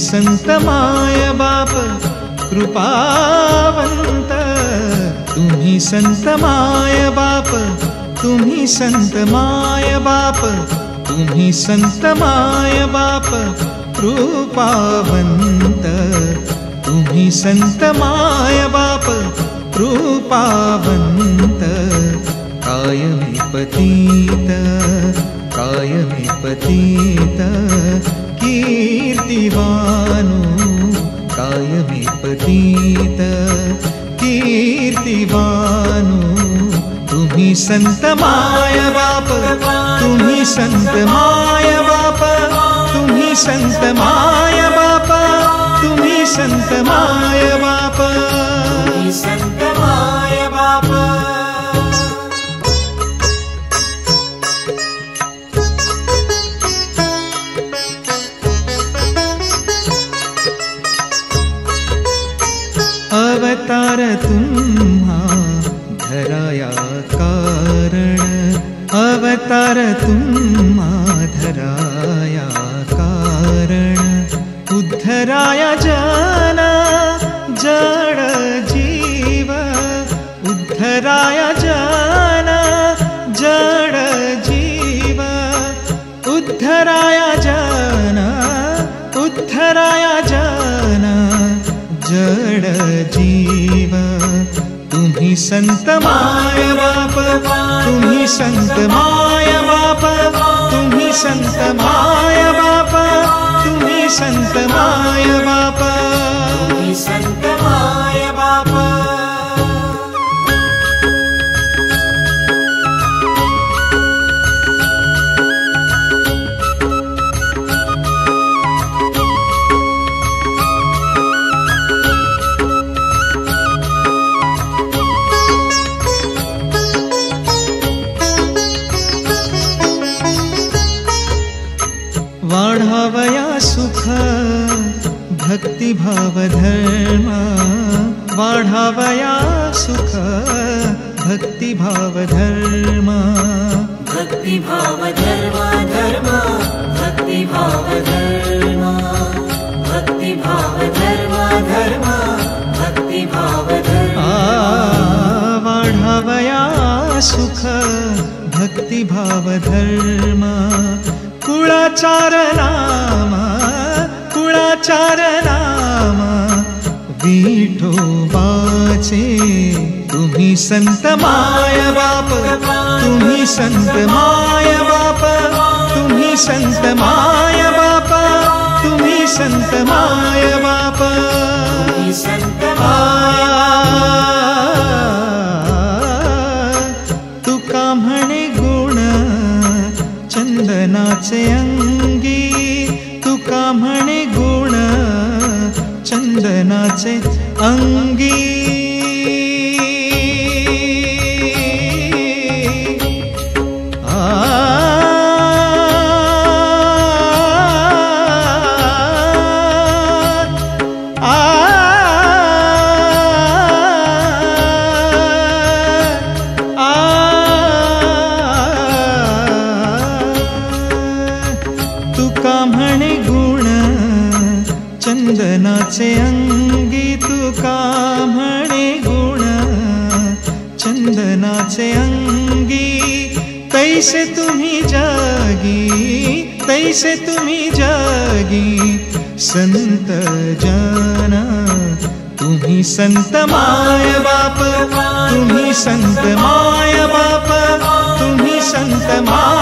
संत माय बाप कृपावंत, तुम्ही संत माय बाप, तुम्ही संत माय बाप, तुम्ही संत माय बाप कृपावंत, तुम्ही संत माय बाप कृपावंत। कायमी पतित, कायमी पतित कीर्तिवानो, कायमी पतित कीर्तिवानो। तुम्ही संत माय बाप, तुम्ही संत माय बाप, तुम्ही संत माय बाप, तुम्ही संत माय बाप, तुम्ही संत माय बाप। अवतार तुम्हा धराया कारण, अवतार तुम्हा धराया कारण। उद्धराया जन जड जीव, उद्धराया जन जड जीव, उद्धराया जन, उद्धराया जन जड जीव। तुम्ही संत माय बाप, तुम्ही संत माय बाप, तुम्ही संत माय बाप, तुम्ही संत माय बाप, तुम्ही संत माय बाप। वाढावया सुख भक्तिभाव धर्म, वाढावया सुख भक्तिभाव धर्म, भक्तिभाव धर्म धर्म, भक्तिभाव धर्म, भक्तिभाव धर्म धर्म, भक्तिभाव धर्म। वाढावया सुख भक्तिभाव धर्म। कुळाचार नाम, कुळाचार नाम विठोबाचे। तुम्ही संत माय बाप, तुम्ही संत माय बाप, तुम्ही संत माय बाप, तुम्ही संत माय बाप, तुम्ही संत माय बाप। तुका म्हणे गुण चंदनाचे अंगी, तुका म्हणे गुण चंदनाचे अंगी। तुका म्हणे गुण चंदनाचे अंगी, तुका म्हणे गुण चंदनाचे अंगी। तैसे तुम्ही जागी, तैसे तुम्ही जागी संत जन। तुम्ही संत माय बाप, तुम्ही संत माय बाप, तुम्ही संत माय